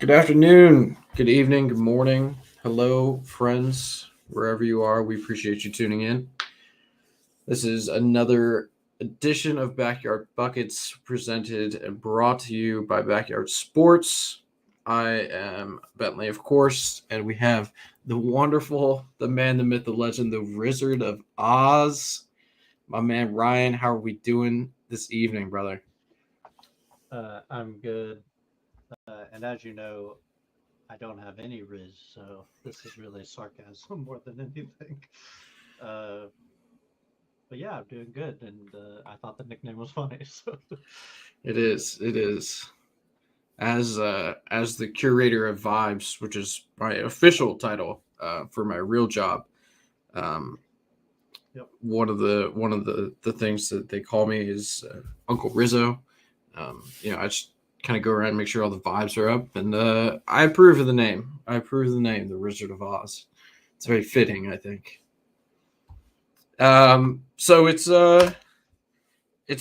Good afternoon, good evening, good morning. Hello, friends, wherever you are. We appreciate you tuning in. This is another edition of Backyard Buckets presented and brought to you by Backyard Sports. I am Bentley, of course, and we have the wonderful, the man, the myth, the legend, the Wizard of Oz, my man Ryan. How are we doing this evening, brother? I'm good. And as you know, I don't have any Riz, so this is really sarcasm more than anything. Uh, but yeah, I'm doing good, and I thought the nickname was funny. So It is. It is. As the curator of vibes, which is my official title for my real job. Um, yep. one of the things that they call me is Uncle Rizzo. I just kind of go around and make sure all the vibes are up, and I approve of the name. I approve of the name, the Wizard of Oz. It's very fitting, I think. So it's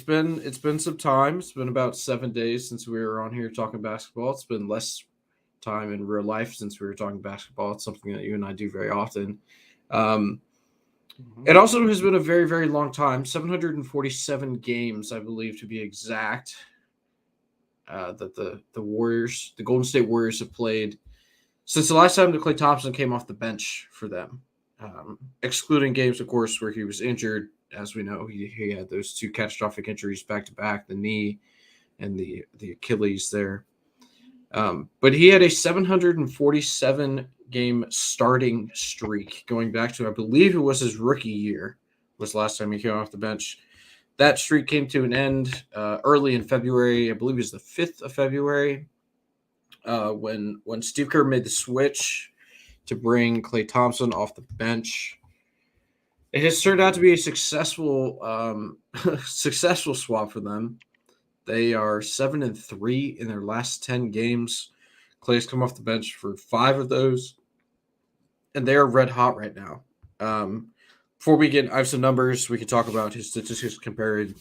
been some time. It's been about 7 days since we were on here talking basketball. It's been less time in real life since we were talking basketball. It's something that you and I do very often. Um, it Hmm. also has been a very, very long time 747 games, I believe, to be exact, that the Warriors, the Golden State Warriors, have played since the last time that Klay Thompson came off the bench for them. Excluding games, of course, where he was injured. As we know, he had those two catastrophic injuries back to back, the knee and the Achilles there. But he had a 747 game starting streak going back to, I believe it was his rookie year, was the last time he came off the bench. That streak came to an end early in February. I believe it was the 5th of February when Steve Kerr made the switch to bring Klay Thompson off the bench. It has turned out to be a successful successful swap for them. They are 7-3 in their last 10 games. Clay's come off the bench for 5 of those, and they are red hot right now. Um, Before we get, I have some numbers. We can talk about his statistics compared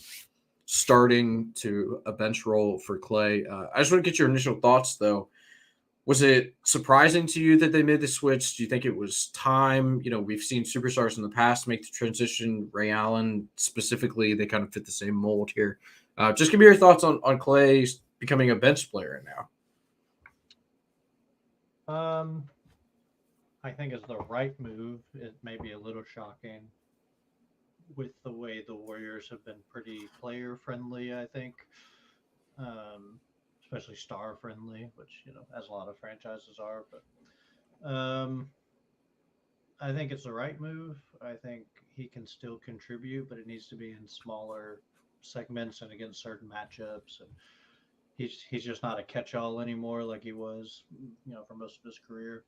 starting to a bench role for Klay. I just want to get your initial thoughts, though. Was it surprising to you that they made the switch? Do you think it was time? We've seen superstars in the past make the transition. Ray Allen, specifically, they kind of fit the same mold here. Just give me your thoughts on Klay becoming a bench player now. Um, I think it's the right move. It may be a little shocking with the way the Warriors have been pretty player friendly. I think, um, especially star friendly, which as a lot of franchises are. But I think it's the right move. I think he can still contribute, but it needs to be in smaller segments and against certain matchups. And he's just not a catch-all anymore like he was, for most of his career.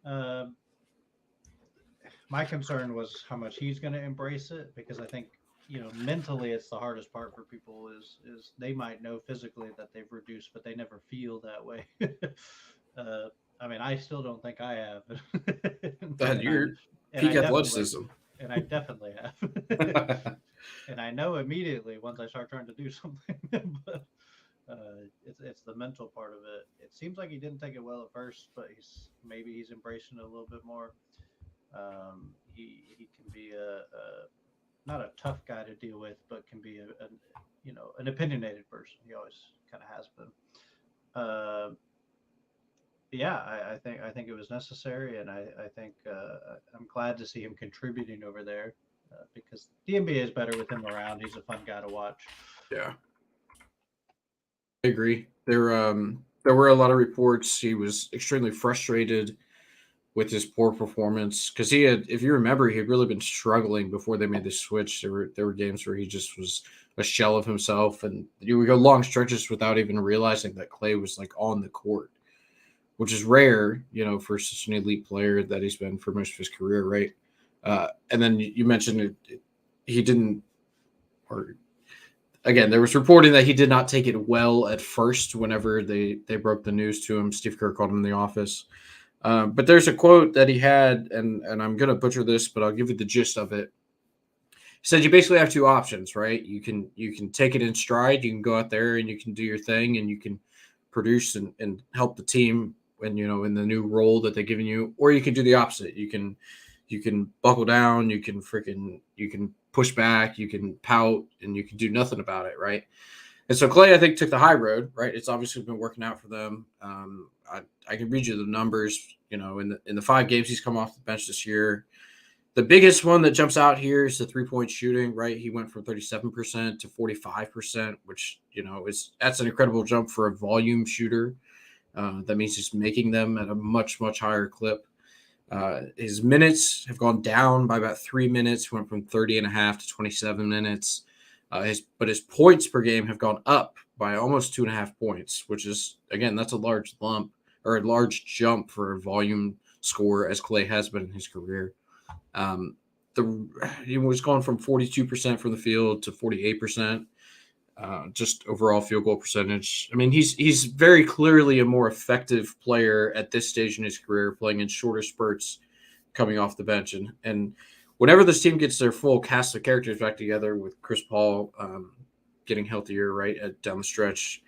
Uh, my concern was how much he's going to embrace it because I think mentally it's the hardest part for people is they might know physically that they've reduced, but they never feel that way. uh, I mean, I still don't think I have, That and I your and peak I definitely athleticism. and I definitely have, and I know immediately once I start trying to do something. But it's the mental part of it. It seems like he didn't take it well at first, but he's embracing it a little bit more. He can be a not a tough guy to deal with, but can be an opinionated person. He always kind of has been. Uh, yeah, I think it was necessary, and I think I'm glad to see him contributing over there because the NBA is better with him around. He's a fun guy to watch. Yeah, I agree. There were a lot of reports he was extremely frustrated with his poor performance because he had, if you remember, he had really been struggling before they made the switch. There were games where he just was a shell of himself, and you would go long stretches without even realizing that Klay was like on the court, which is rare, for such an elite player that he's been for most of his career, right? And then you mentioned he didn't, or again, there was reporting that he did not take it well at first. Whenever they broke the news to him, Steve Kerr called him in the office. But there's a quote that he had, and I'm gonna butcher this, but I'll give you the gist of it. He said you basically have two options, right? You can take it in stride. You can go out there and you can do your thing, and you can produce and help the team when, in the new role that they're giving you, or you can do the opposite. You can buckle down, you can push back, you can pout, and you can do nothing about it, right? And so Klay, I think, took the high road, right? It's obviously been working out for them. I can read you the numbers, in the 5 games he's come off the bench this year. The biggest one that jumps out here is the 3-point shooting, right? He went from 37% to 45%, which, that's an incredible jump for a volume shooter. That means he's making them at a much, much higher clip. His minutes have gone down by about 3 minutes, went from 30 and a half to 27 minutes. But his points per game have gone up by almost 2.5 points, which is, again, that's a large lump or a large jump for a volume scorer, as Klay has been in his career. He was going from 42% from the field to 48%. Just overall field goal percentage. I mean, he's very clearly a more effective player at this stage in his career, playing in shorter spurts, coming off the bench, and whenever this team gets their full cast of characters back together, with Chris Paul getting healthier right down the stretch.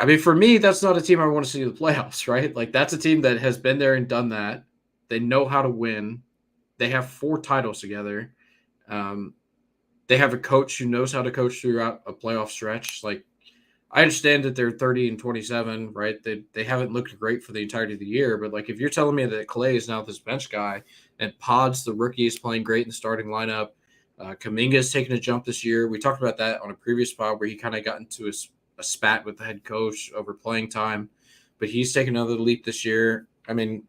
I mean, for me, that's not a team I want to see in the playoffs, right? Like, that's a team that has been there and done that. They know how to win. They have 4 titles together. They have a coach who knows how to coach throughout a playoff stretch. Like, I understand that they're 30 and 27, right? They haven't looked great for the entirety of the year, but like, if you're telling me that Klay is now this bench guy and Pods, the rookie, is playing great in the starting lineup, Kuminga is taking a jump this year. We talked about that on a previous pod where he kind of got into a spat with the head coach over playing time, but he's taken another leap this year. I mean,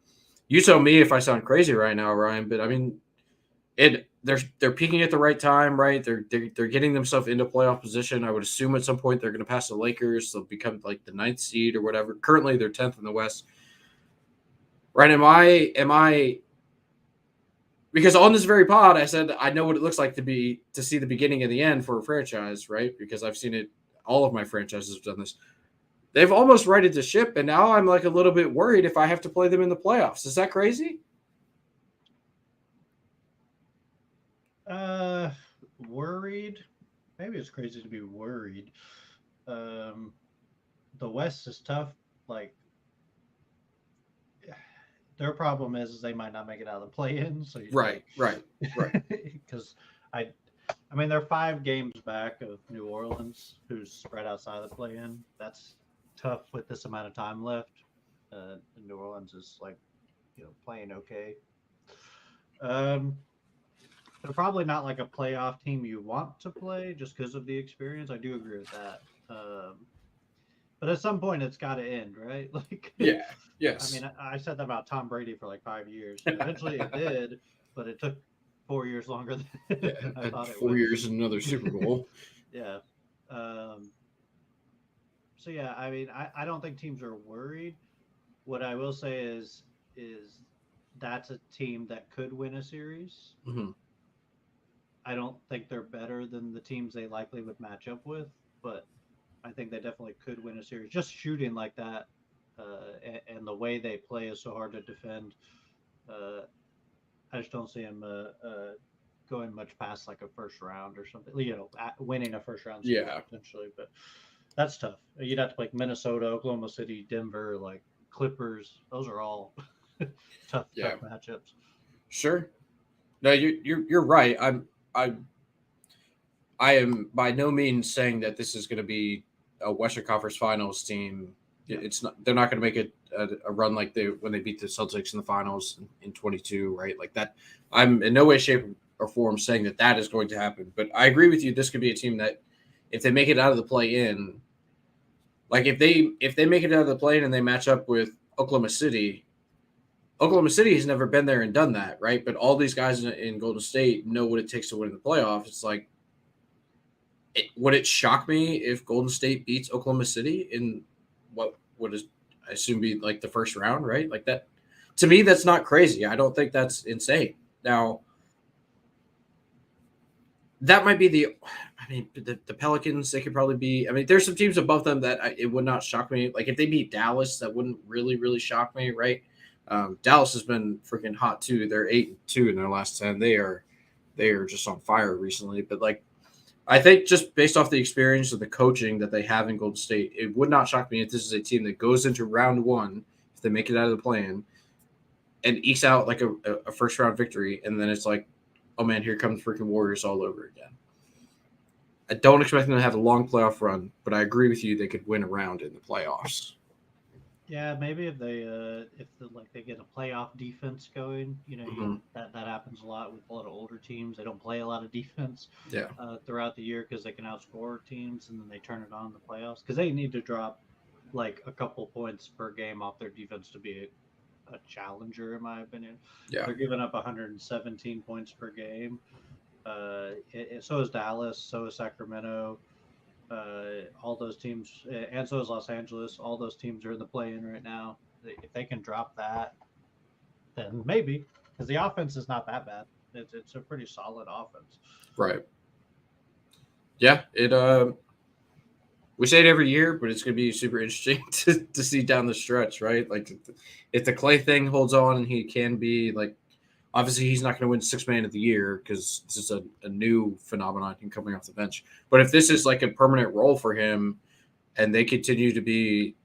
you tell me if I sound crazy right now, Ryan, but I mean, they're peaking at the right time, right? They're getting themselves into playoff position. I would assume at some point they're going to pass the Lakers. They'll become like the 9th seed or whatever. Currently, they're 10th in the West. Right? Am I? Because on this very pod, I said I know what it looks like to see the beginning and the end for a franchise, right? Because I've seen it. All of my franchises have done this. They've almost righted the ship, and now I'm like a little bit worried if I have to play them in the playoffs. Is that crazy? Worried. Maybe it's crazy to be worried. The West is tough. Like, their problem is they might not make it out of the play-in. So right. Because I mean, they're 5 games back of New Orleans, who's spread outside of the play-in. That's tough with this amount of time left. New Orleans is like, playing okay. They're probably not like a playoff team you want to play just because of the experience. I do agree with that. But at some point, it's got to end, right? Like, yeah, yes. I mean, I said that about Tom Brady for like 5 years. Eventually, it did, but it took 4 years longer than I thought it would. 4 years and another Super Bowl. Yeah. So yeah, I mean, I don't think teams are worried. What I will say is that's a team that could win a series. Mm-hmm. I don't think they're better than the teams they likely would match up with, but I think they definitely could win a series. Just shooting like that, and the way they play is so hard to defend. I just don't see them going much past like a first round or something. Winning a first round series potentially, but that's tough. You'd have to play Minnesota, Oklahoma City, Denver, like Clippers. Those are all tough matchups. Sure. No, you're right. I am by no means saying that this is going to be a Western Conference Finals team. It's not. They're not going to make a run like when they beat the Celtics in the finals in 22, right? Like that. I'm in no way, shape, or form saying that is going to happen. But I agree with you. This could be a team that, if they make it out of the play-in, like if they make it out of the play-in and they match up with Oklahoma City has never been there and done that, right? But all these guys in Golden State know what it takes to win the playoffs. It's like, would it shock me if Golden State beats Oklahoma City in what would I assume be like the first round, right? Like that, to me, that's not crazy. I don't think that's insane. Now, that might be the Pelicans, they could probably be. I mean, there's some teams above them that it would not shock me. Like if they beat Dallas, that wouldn't really, really shock me, right? Dallas has been freaking hot too. They're 8-2 in their last 10. They are just on fire recently. But like, I think just based off the experience of the coaching that they have in Golden State, it would not shock me if this is a team that goes into round one, if they make it out of the play-in, and ekes out like a first round victory, and then it's like, oh man, here comes freaking Warriors all over again. I don't expect them to have a long playoff run, but I agree with you; they could win a round in the playoffs. Yeah, maybe if they get a playoff defense going, Mm-hmm. that happens a lot with a lot of older teams. They don't play a lot of defense Yeah, throughout the year because they can outscore teams, and then they turn it on in the playoffs because they need to drop like a couple points per game off their defense to be a challenger, in my opinion. yeah, They're giving up 117 points per game. So is Dallas, so is Sacramento. All those teams, and so is Los Angeles. All those teams are in the play-in right now. If they can drop that, then maybe because the offense is not that bad. It's a pretty solid offense. right. Yeah, it. We say it every year, but it's going to be super interesting to see down the stretch, right? Like, if the Klay thing holds on and he can be like, obviously he's not going to win Sixth Man of the Year because this is a new phenomenon him coming off the bench. But if this is like a permanent role for him, and they continue to be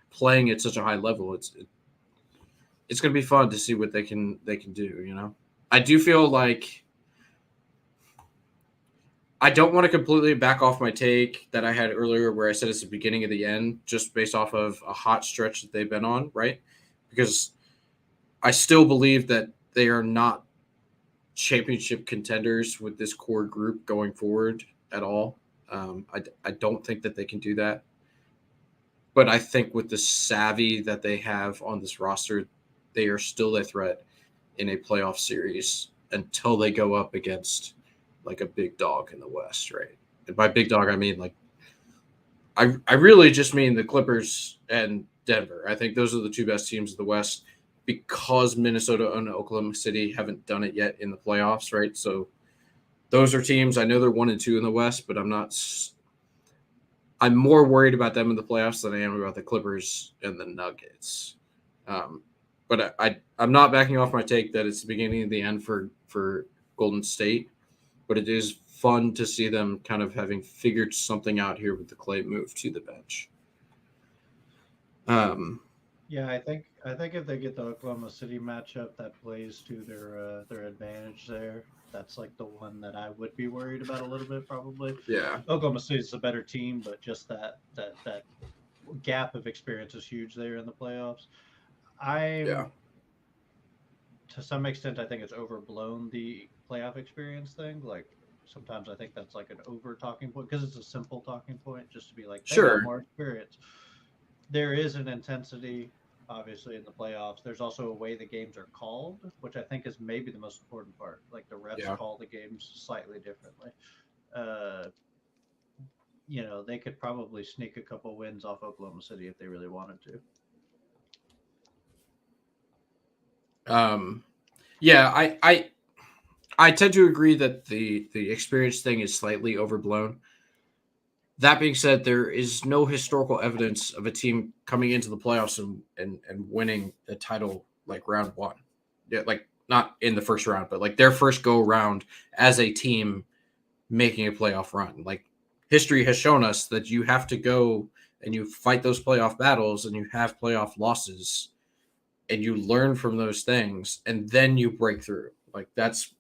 playing at such a high level, it's going to be fun to see what they can do. You know, I do feel like I don't want to completely back off my take that I had earlier where I said it's the beginning of the end just based off of a hot stretch that they've been on, right? Because I still believe that they are not championship contenders with this core group going forward at all. I don't think that they can do that. But I think with the savvy that they have on this roster, they are still a threat in a playoff series until they go up against like a big dog in the West, right? And by big dog, I mean like I really just mean the Clippers and Denver. I think those are the two best teams of the West because Minnesota and Oklahoma City haven't done it yet in the playoffs, right? So those are teams I know they're 1 and 2 in the West, but I'm more worried about them in the playoffs than I am about the Clippers and the Nuggets. But I'm not backing off my take that it's the beginning of the end for Golden State, but it is fun to see them kind of having figured something out here with the Klay move to the bench. Yeah, I think if they get the Oklahoma City matchup, that plays to their advantage there. That's like the one that I would be worried about a little bit, probably. Yeah, Oklahoma City is a better team, but just that gap of experience is huge there in the playoffs. yeah, I'm To some extent, I think it's overblown the playoff experience thing. Like sometimes I think that's like an over talking point because it's a simple talking point just to be like they got sure, more experience. There is an intensity, obviously, in the playoffs. There's also a way the games are called, which I think is maybe the most important part. Like the refs yeah. call the games slightly differently. Uh, they could probably sneak a couple wins off Oklahoma City if they really wanted to. Um, yeah, I tend to agree that the experience thing is slightly overblown. That being said, there is no historical evidence of a team coming into the playoffs and winning a title like round one. Yeah, like not in the first round, but like their first go round as a team making a playoff run. Like history has shown us that you have to go and you fight those playoff battles and you have playoff losses and you learn from those things and then you break through. Like that's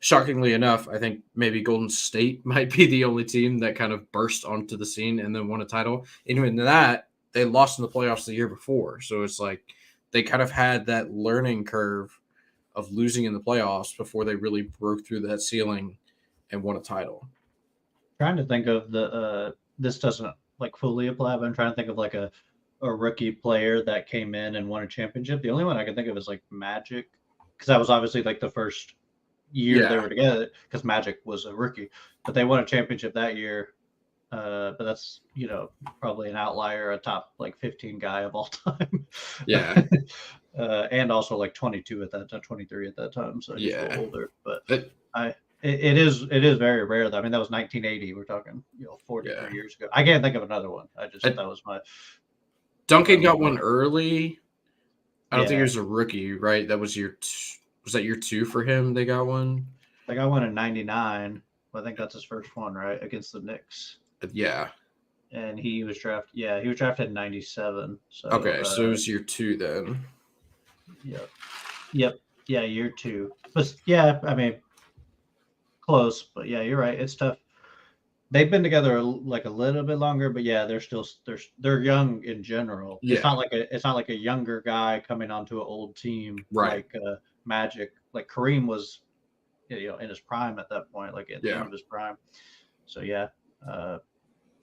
shockingly enough, I think maybe Golden State might be the only team that kind of burst onto the scene and then won a title. And even that, they lost in the playoffs the year before. So it's like they kind of had that learning curve of losing in the playoffs before they really broke through that ceiling and won a title. Trying to think of the this doesn't like fully apply, but I'm trying to think of like a rookie player that came in and won a championship. The only one I can think of is like Magic, because that was obviously like the first year they Yeah. were together because Magic was a rookie, but they won a championship that year. But that's probably an outlier, a top like 15 guy of all time. Yeah. And also like 22 at that time, 23 at that time, so he's a Yeah. little older. But But, it is very rare. I mean, that was 1980. We're talking 43 yeah. years ago. I can't think of another one. That I, was my Duncan that was got my one early. I don't think he yeah. was a rookie, right? Was that year two for him? They got one. Like I won in '99. I think that's his first one, right, against the Knicks. Yeah. And he was drafted. Yeah, he was drafted in '97. So Okay, so it was year 2 then. Yep. Yeah, year 2. But yeah, I mean, close. But yeah, you're right. It's tough. They've been together like a little bit longer, but yeah, they're young in general. Yeah. It's not like a younger guy coming onto an old team Right. like Magic. Like Kareem was, in his prime at that point, like at the end Yeah. of his prime. So yeah,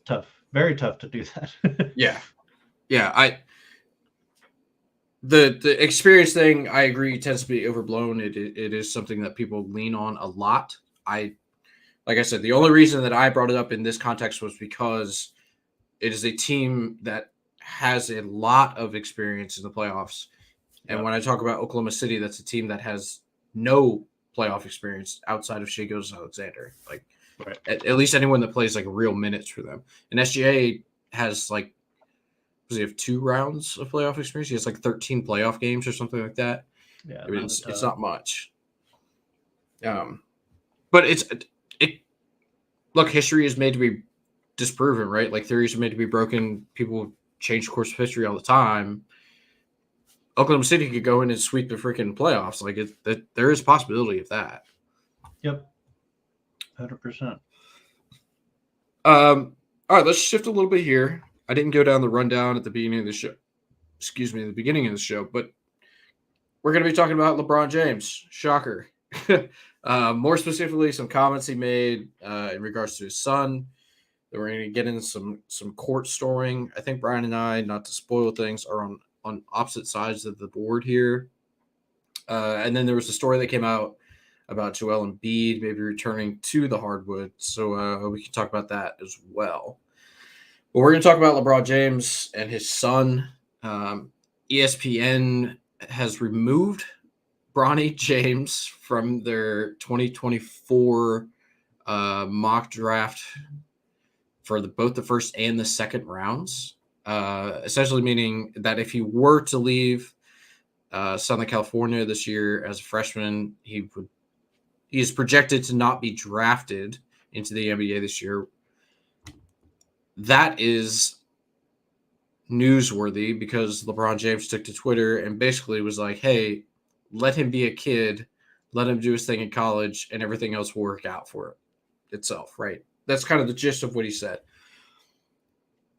tough, very tough to do that. Yeah. Yeah. The experience thing, I agree, tends to be overblown. It is something that people lean on a lot. Like I said, the only reason that I brought it up in this context was because it is a team that has a lot of experience in the playoffs. And when I talk about Oklahoma City, that's a team that has no playoff experience outside of Shai Gilgeous-Alexander. Like, Right. at least anyone that plays like real minutes for them. And SGA has like, does he have 2 rounds of playoff experience? He has like 13 playoff games or something like that. Yeah, I mean, it's not much. But look, history is made to be disproven, right? Like theories are made to be broken. People change course of history all the time. Oklahoma City could go in and sweep the freaking playoffs. Like there is a possibility of that. Yep. 100%. All right, let's shift a little bit here. I didn't go down the rundown at the beginning of the show. Excuse me, the beginning of the show, but we're going to be talking about LeBron James. Shocker. More specifically, some comments he made in regards to his son. That we're going to get into some court storing. I think Brian and I, not to spoil things, are on opposite sides of the board here. And then there was a story that came out about Joel Embiid maybe returning to the hardwood. So we can talk about that as well. But we're going to talk about LeBron James and his son. ESPN has removed Bronny James from their 2024 mock draft for both the first and the second rounds. Essentially meaning that if he were to leave Southern California this year as a freshman, he is projected to not be drafted into the NBA this year. That is newsworthy because LeBron James took to Twitter and basically was like, hey, let him be a kid, let him do his thing in college, and everything else will work out for itself, right? That's kind of the gist of what he said.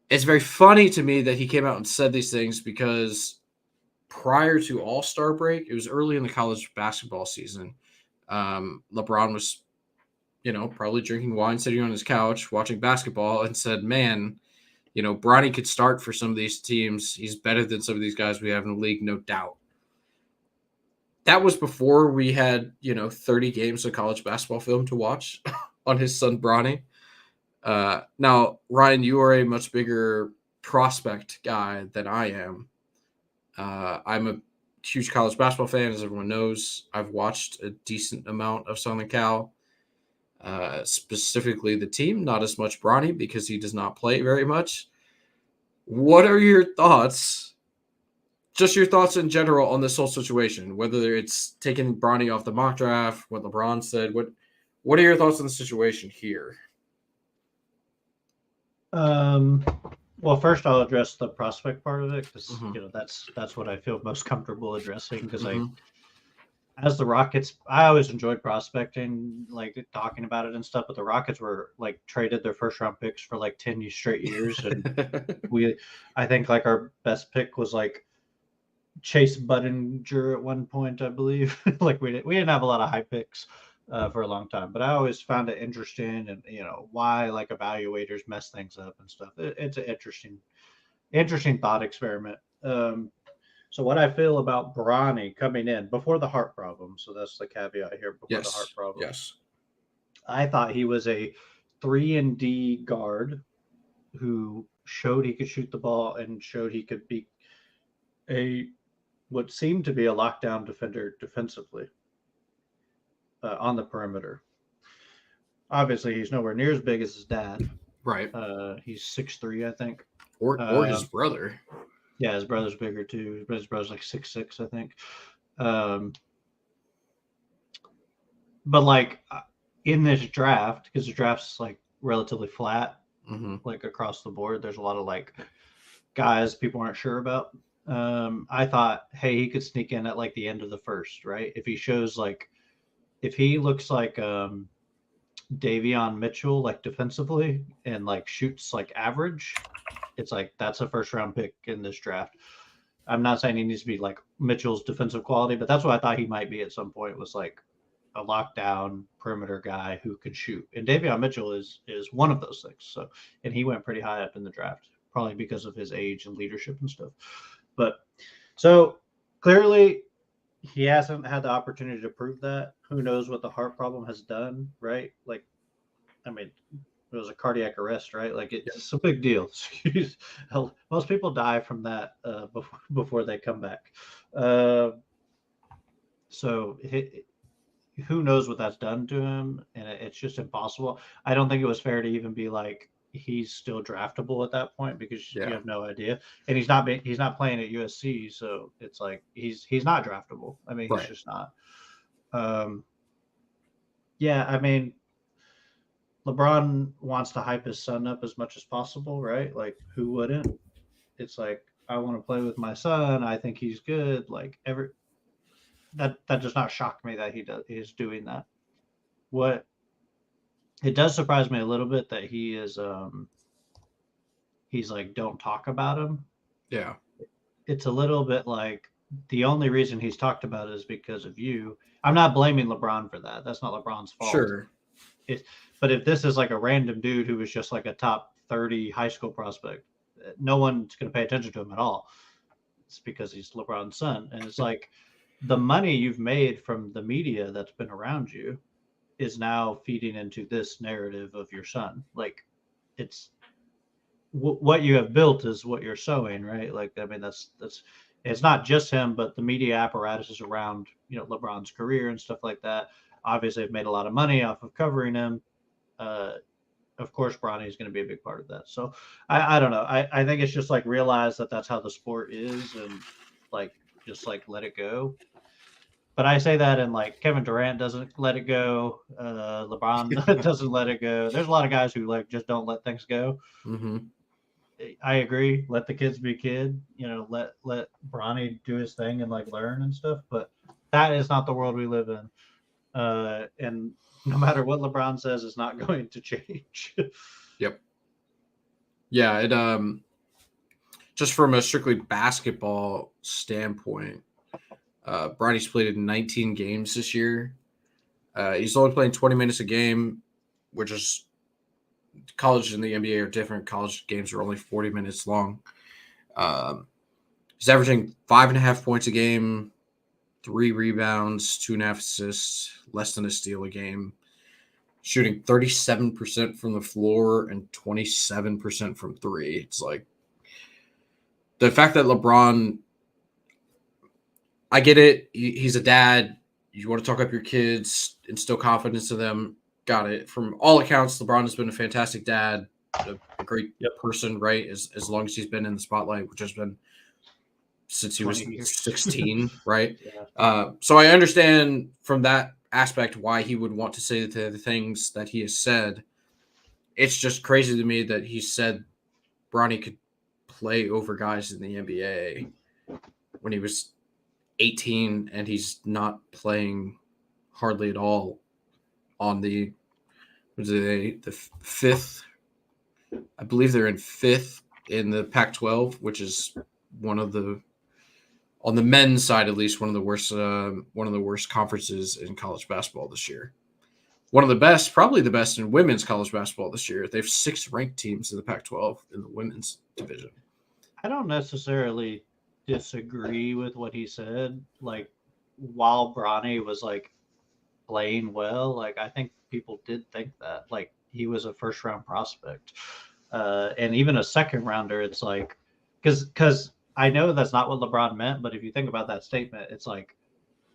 It's very funny to me that he came out and said these things because prior to All-Star break, it was early in the college basketball season. LeBron was, probably drinking wine, sitting on his couch, watching basketball, and said, man, Bronny could start for some of these teams. He's better than some of these guys we have in the league, no doubt. That was before we had, 30 games of college basketball film to watch on his son, Bronny. Now, Ryan, you are a much bigger prospect guy than I am. I'm a huge college basketball fan, as everyone knows. I've watched a decent amount of Southern Cal, specifically the team, not as much Bronny because he does not play very much. What are your thoughts? Just your thoughts in general on this whole situation, whether it's taking Bronny off the mock draft, what LeBron said. What are your thoughts on the situation here? Well, first I'll address the prospect part of it because that's what I feel most comfortable addressing because as the Rockets, I always enjoyed prospecting, like talking about it and stuff. But the Rockets were like traded their first round picks for like 10 straight years, and I think like our best pick was like Chase Budinger at one point, I believe. Like we didn't have a lot of high picks for a long time, but I always found it interesting, and why like evaluators mess things up and stuff. It's an interesting thought experiment. So what I feel about Bronny coming in before the heart problem, so that's the caveat here, before the heart problem. Yes. I thought he was a 3-and-D guard who showed he could shoot the ball and showed he could be what seemed to be a lockdown defender defensively on the perimeter. Obviously, he's nowhere near as big as his dad. Right. He's 6'3", I think. Or his brother. Yeah, his brother's bigger too. His brother's like 6'6", I think. But like, in this draft, because the draft's like relatively flat, Mm-hmm. like across the board. There's a lot of like guys people aren't sure about. I thought, hey, he could sneak in at like the end of the first, right? If he shows like, if he looks like Davion Mitchell, like defensively and like shoots like average, it's like that's a first round pick in this draft. I'm not saying he needs to be like Mitchell's defensive quality, but that's what I thought he might be at some point, was like a lockdown perimeter guy who could shoot. And Davion Mitchell is one of those things. So, and he went pretty high up in the draft, probably because of his age and leadership and stuff. But so clearly he hasn't had the opportunity to prove that. Who knows what the heart problem has done, right? Like, I mean, it was a cardiac arrest, right? Like it's a big deal. Most people die from that before they come back. So who knows what that's done to him, and it's just impossible. I don't think it was fair to even be like he's still draftable at that point, because you have no idea, and he's not playing at USC, so it's like he's not draftable. I mean, he's just not. Yeah, I mean, LeBron wants to hype his son up as much as possible, right? Like, who wouldn't? It's like, I want to play with my son. I think he's good. Like, that does not shock me that he's doing that. What it does surprise me a little bit that he's like, don't talk about him. Yeah. It's a little bit like the only reason he's talked about it is because of you. I'm not blaming LeBron for that. That's not LeBron's fault. Sure. But if this is like a random dude who was just like a top 30 high school prospect, no one's going to pay attention to him at all. It's because he's LeBron's son. And it's like the money you've made from the media that's been around you is now feeding into this narrative of your son. Like, it's what you have built is what you're sowing, right? Like, I mean, that's it's not just him, but the media apparatuses around, LeBron's career and stuff like that. Obviously, have made a lot of money off of covering him. Of course, Bronny is going to be a big part of that. So I don't know. I think it's just like realize that that's how the sport is, and like just like let it go. But I say that, and like Kevin Durant doesn't let it go. LeBron doesn't let it go. There's a lot of guys who like just don't let things go. Mm-hmm. I agree. Let the kids be kid. Let Bronny do his thing and like learn and stuff. But that is not the world we live in. And no matter what LeBron says, it's not going to change. Yep. Yeah, it just from a strictly basketball standpoint, Bronny's played in 19 games this year. He's only playing 20 minutes a game, which is college and the NBA are different. College games are only 40 minutes long. He's averaging 5.5 points a game, 3 rebounds, 2.5 assists, less than a steal a game, shooting 37% from the floor and 27% from three. It's like the fact that LeBron, I get it. He's a dad. You want to talk up your kids, instill confidence in them. Got it. From all accounts, LeBron has been a fantastic dad, a great person, right? As long as he's been in the spotlight, which has been since he was 16, right? Yeah. So I understand from that aspect why he would want to say the things that he has said. It's just crazy to me that he said Bronny could play over guys in the NBA when he was 18 and he's not playing hardly at all on the fifth. I believe they're in fifth in the Pac-12, which is one of the, on the men's side at least, one of the worst conferences in college basketball this year. One of the best, probably the best in women's college basketball this year. They have 6 ranked teams in the Pac-12 in the women's division. I don't necessarily disagree with what he said. Like, while Bronny was like playing well, like I think people did think that like he was a first round prospect, and even a second rounder. It's like because I know that's not what LeBron meant, but if you think about that statement, it's like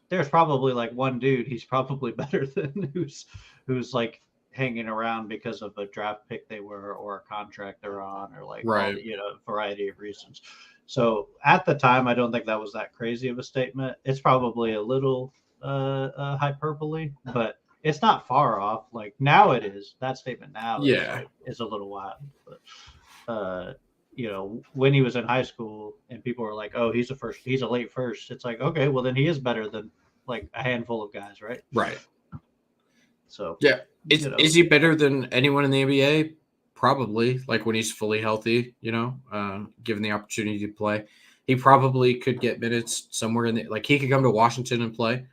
there's probably like one dude he's probably better than who's like hanging around because of a draft pick they were or a contract they're on or like right. Variety of reasons. So at the time, I don't think that was that crazy of a statement. It's probably a little hyperbole, but it's not far off. Like now it is. That statement now Yeah. is a little wild. But when he was in high school and people were like, "Oh, he's a late first." It's like, okay, well then he is better than like a handful of guys, right? Right. So Yeah. Is he better than anyone in the NBA? Probably. Like when he's fully healthy, given the opportunity to play, he probably could get minutes somewhere in the like he could come to Washington and play.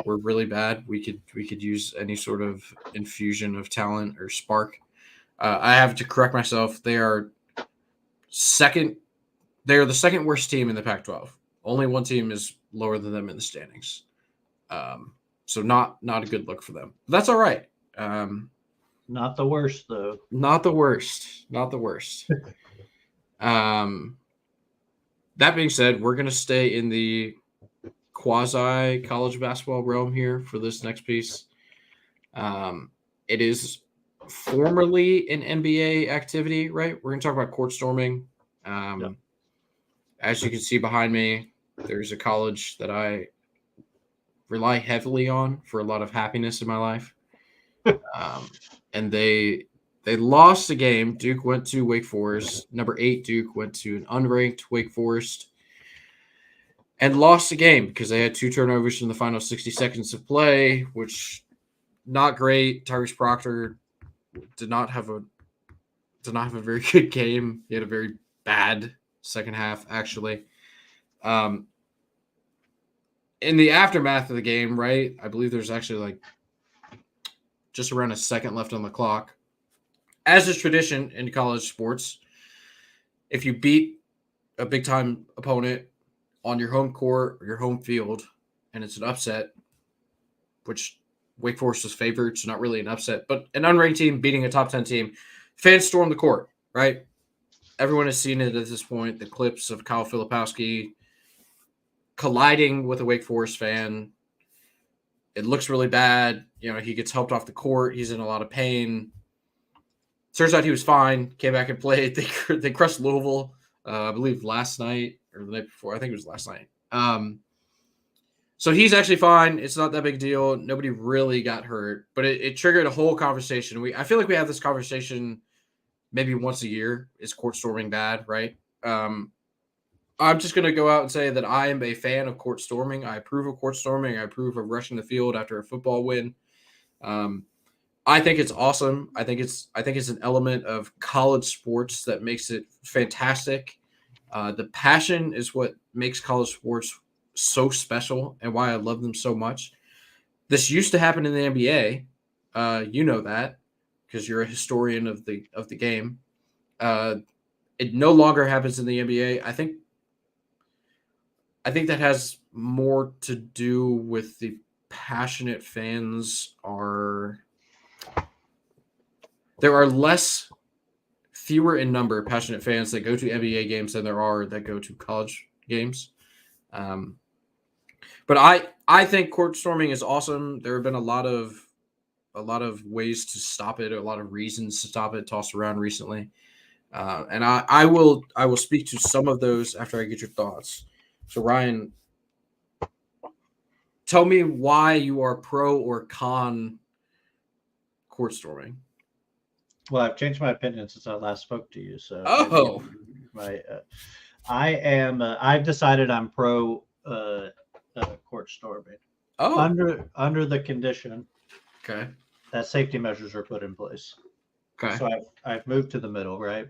We're really bad. We could use any sort of infusion of talent or spark. I have to correct myself. They are second. They are the second worst team in the Pac-12. Only one team is lower than them in the standings. So not a good look for them. But that's all right. Not the worst though. Not the worst. Not the worst. That being said, we're gonna stay in the quasi college basketball realm here for this next piece. It is formerly an NBA activity, right? We're going to talk about court storming. Yep. As you can see behind me, there's a college that I rely heavily on for a lot of happiness in my life. And they lost a game. Duke went to Wake Forest. Number 8 Duke went to an unranked Wake Forest and lost a game because they had 2 turnovers in the final 60 seconds of play, which not great. Tyrese Proctor did not have a very good game. He had a very bad second half, actually. In the aftermath of the game, right? I believe there's actually like just around a second left on the clock. As is tradition in college sports, if you beat a big time opponent on your home court or your home field and it's an upset, which Wake Forest was favored, so not really an upset, but an unranked team beating a top 10 team, fans storm the court, right? Everyone has seen it at this point, the clips of Kyle Filipowski colliding with a Wake Forest fan. It looks really bad. He gets helped off the court. He's in a lot of pain. Turns out he was fine. Came back and played. They crushed Louisville, I believe last night or the night before. I think it was last night. So he's actually fine. It's not that big a deal. Nobody really got hurt, but it triggered a whole conversation. I feel like we have this conversation maybe once a year. Is court storming bad, right? I'm just going to go out and say that I am a fan of court storming. I approve of court storming. I approve of rushing the field after a football win. I think it's awesome. I think it's an element of college sports that makes it fantastic. The passion is what makes college sports so special and why I love them so much. This used to happen in the NBA. You know that because you're a historian of the game. It no longer happens in the NBA. I think that has more to do with the passionate fans there are fewer in number passionate fans that go to NBA games than there are that go to college games. But I think court storming is awesome. There have been a lot of ways to stop it, a lot of reasons to stop it tossed around recently. And I will speak to some of those after I get your thoughts. So Ryan, tell me why you are pro or con court storming. Well, I've changed my opinion since I last spoke to you. So I've decided I'm pro court storming. Oh, under the condition, okay, that safety measures are put in place. Okay. So I've moved to the middle, right?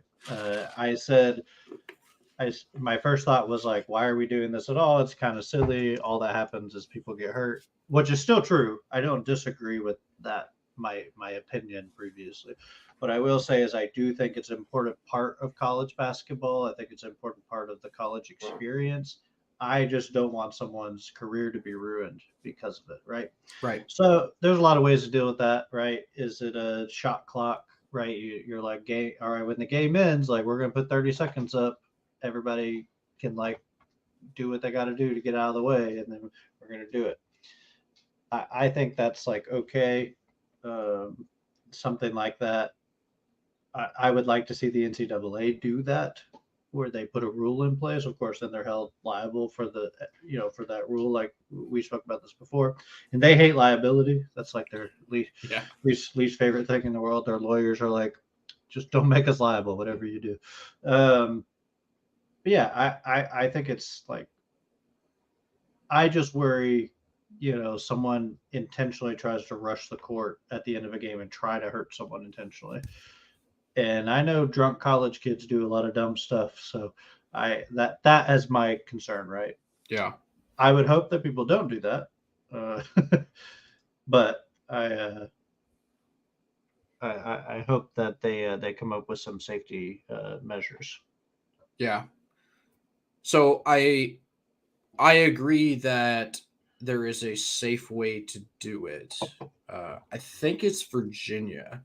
My first thought was like, why are we doing this at all? It's kind of silly. All that happens is people get hurt, which is still true. I don't disagree with that. My opinion previously. What I will say is I do think it's an important part of college basketball. I think it's an important part of the college experience. I just don't want someone's career to be ruined because of it, right? Right. So there's a lot of ways to deal with that, right? Is it a shot clock, right? You're like, all right, when the game ends, like we're going to put 30 seconds up. Everybody can like do what they got to do to get out of the way, and then we're going to do it. I think that's like okay. Something like that. I would like to see the NCAA do that where they put a rule in place, of course, then they're held liable for the for that rule. Like we spoke about this before, and they hate liability. That's like their Yeah. least favorite thing in the world. Their lawyers are like, just don't make us liable, whatever you do. Um, but yeah, I think it's like I just worry, someone intentionally tries to rush the court at the end of a game and try to hurt someone intentionally. And I know drunk college kids do a lot of dumb stuff, so that is my concern, right? Yeah. I would hope that people don't do that, but I hope that they come up with some safety measures. Yeah. So I agree that there is a safe way to do it. I think it's Virginia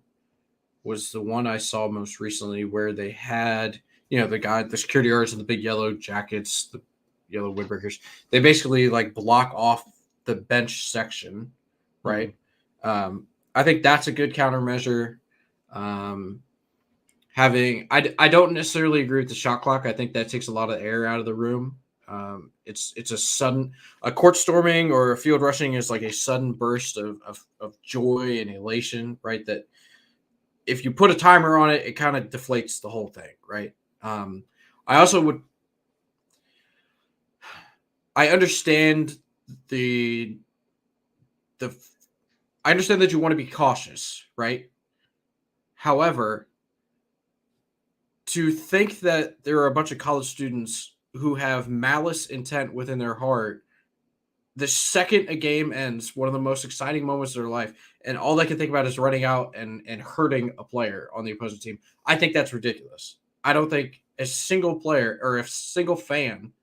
was the one I saw most recently where they had, the security guards in the big yellow jackets, the yellow windbreakers. They basically like block off the bench section, right? I think that's a good countermeasure. Um, I don't necessarily agree with the shot clock. I think that takes a lot of air out of the room. It's a court storming or a field rushing is like a sudden burst of joy and elation, right? That if you put a timer on it, it kind of deflates the whole thing, right? I also would, I understand the, the, I understand that you want to be cautious, right? However, to think that there are a bunch of college students who have malice intent within their heart the second a game ends, one of the most exciting moments of their life, and all they can think about is running out and hurting a player on the opposing team. I think that's ridiculous. I don't think a single player or a single fan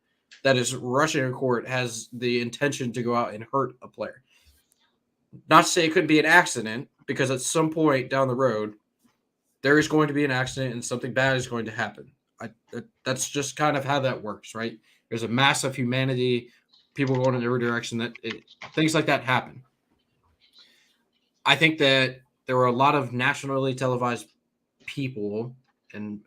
that is rushing a court has the intention to go out and hurt a player. Not to say it couldn't be an accident, because at some point down the road, there is going to be an accident and something bad is going to happen. That's just kind of how that works, right? There's a mass of humanity, people going in every direction, things like that happen. I think that there were a lot of nationally televised people and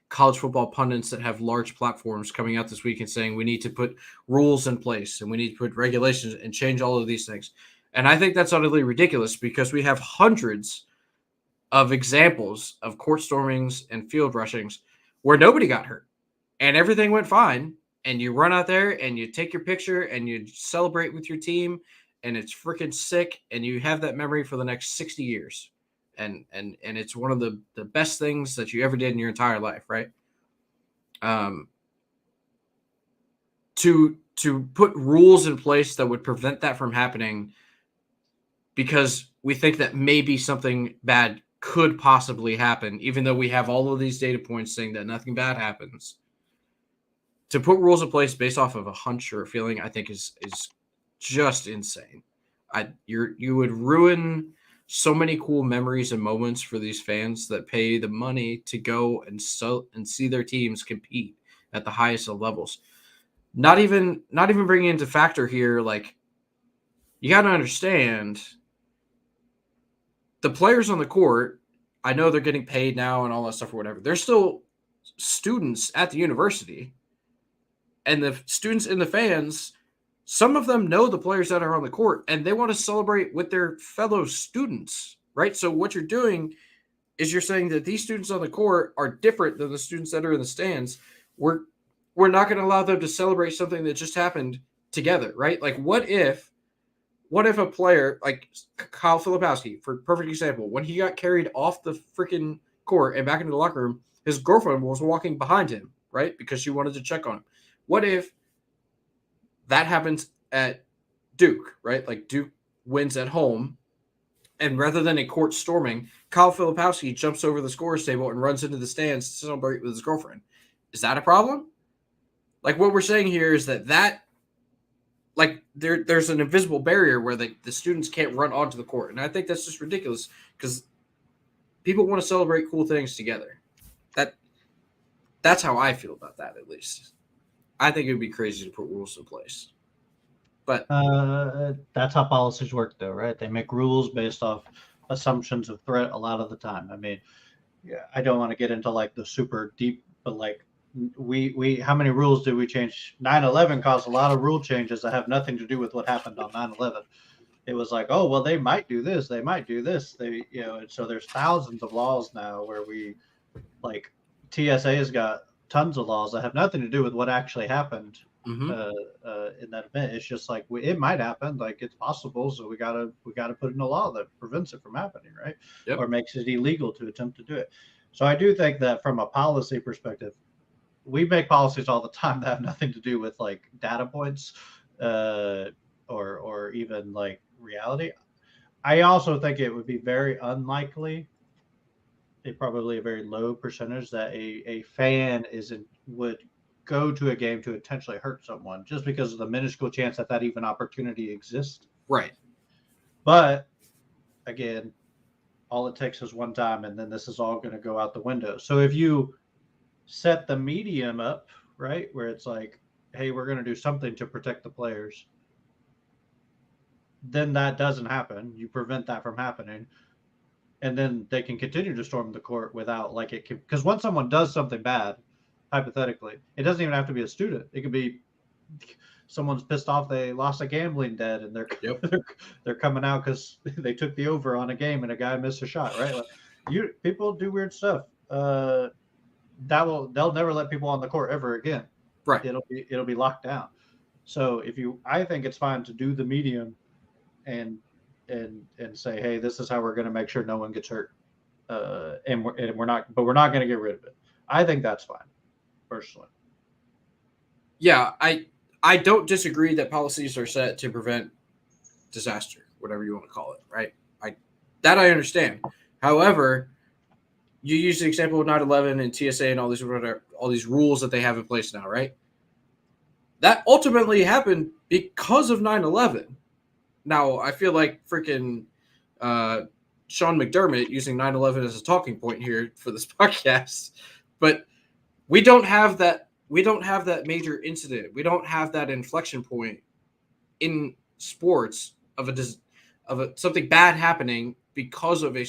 college football pundits that have large platforms coming out this week and saying we need to put rules in place and we need to put regulations and change all of these things. And I think that's utterly ridiculous because we have hundreds of examples of court stormings and field rushings where nobody got hurt and everything went fine. And you run out there and you take your picture and you celebrate with your team and it's freaking sick and you have that memory for the next 60 years. And it's one of the best things that you ever did in your entire life, right? To put rules in place that would prevent that from happening because we think that maybe something bad could possibly happen, even though we have all of these data points saying that nothing bad happens. To put rules in place based off of a hunch or a feeling, I think is just insane. You would ruin so many cool memories and moments for these fans that pay the money to go and see their teams compete at the highest of levels. Not even bringing into factor here, like you got to understand the players on the court. I know they're getting paid now and all that stuff or whatever. They're still students at the university. And the students and the fans, some of them know the players that are on the court and they want to celebrate with their fellow students, right? So what you're doing is you're saying that these students on the court are different than the students that are in the stands. We're not going to allow them to celebrate something that just happened together, right? Like what if a player like Kyle Filipowski, for perfect example, when he got carried off the freaking court and back into the locker room, his girlfriend was walking behind him, right? Because she wanted to check on him. What if that happens at Duke, right? Like Duke wins at home, and rather than a court storming, Kyle Filipowski jumps over the scores table and runs into the stands to celebrate with his girlfriend. Is that a problem? Like what we're saying here is that like there's an invisible barrier where the students can't run onto the court. And I think that's just ridiculous because people want to celebrate cool things together. That's how I feel about that, at least. I think it would be crazy to put rules in place. But that's how policies work, though, right? They make rules based off assumptions of threat a lot of the time. I mean, yeah, I don't want to get into like the super deep, but like we how many rules did we change? 9/11 caused a lot of rule changes that have nothing to do with what happened on 9/11. It was like, oh well, they might do this, they might do this, and so there's thousands of laws now where we like TSA's got tons of laws that have nothing to do with what actually happened Mm-hmm. in that event. It's just like it might happen, like it's possible, so we gotta put in a law that prevents it from happening, right? Yep. Or makes it illegal to attempt to do it. So I do think that from a policy perspective, we make policies all the time that have nothing to do with like data points, or even like reality. I also think it would be very unlikely, probably a very low percentage, that a fan would go to a game to intentionally hurt someone just because of the minuscule chance that that even opportunity exists. Right. But again, all it takes is one time, and then this is all going to go out the window. So if you set the medium up, right, where it's like, hey, we're going to do something to protect the players, then that doesn't happen. You prevent that from happening. And then they can continue to storm the court without like it, because once someone does something bad, hypothetically, it doesn't even have to be a student. It could be someone's pissed off they lost a gambling debt and Yep. they're coming out because they took the over on a game and a guy missed a shot, right? Like, people do weird stuff. They'll never let people on the court ever again. Right. It'll be locked down. So I think it's fine to do the medium and say, hey, this is how we're going to make sure no one gets hurt, and we're not going to get rid of it. I think that's fine, personally. Yeah, I don't disagree that policies are set to prevent disaster, whatever you want to call it, right? I understand. However, you use the example of 9/11 and TSA and all these rules that they have in place now, right? That ultimately happened because of 9/11. Now, I feel like freaking Sean McDermott using 9/11 as a talking point here for this podcast, but we don't have that major incident. We don't have that inflection point in sports of something bad happening because of a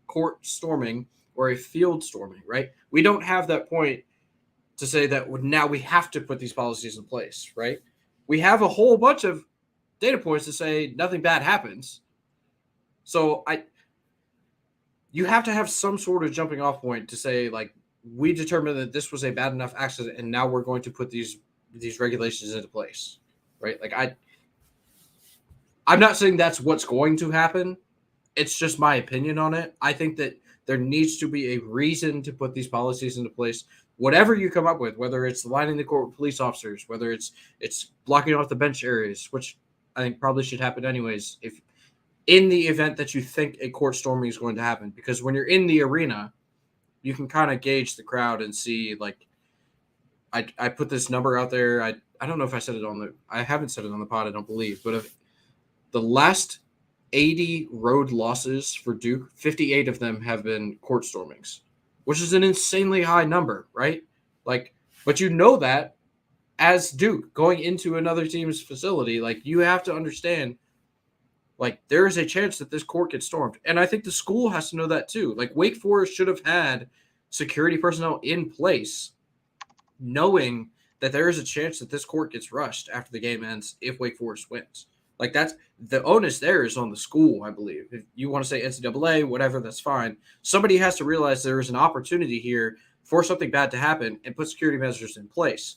court storming or a field storming, right? We don't have that point to say that now we have to put these policies in place, right? We have a whole bunch of data points to say nothing bad happens. So you have to have some sort of jumping off point to say, like, we determined that this was a bad enough accident and now we're going to put these regulations into place, right? Like, I'm not saying that's what's going to happen. It's just my opinion on it. I think that there needs to be a reason to put these policies into place. Whatever you come up with, whether it's lining the court with police officers, whether it's blocking off the bench areas, which I think probably should happen anyways, if in the event that you think a court storming is going to happen. Because when you're in the arena, you can kind of gauge the crowd and see, like, I put this number out there. I don't know if I said it I haven't said it on the pod, I don't believe, but of the last 80 road losses for Duke, 58 of them have been court stormings, which is an insanely high number, right? Like, but you know that as Duke going into another team's facility, like, you have to understand, like, there is a chance that this court gets stormed. And I think the school has to know that too. Like, Wake Forest should have had security personnel in place knowing that there is a chance that this court gets rushed after the game ends if Wake Forest wins. Like, that's the onus there is on the school, I believe. If you want to say NCAA, whatever, that's fine. Somebody has to realize there is an opportunity here for something bad to happen and put security measures in place.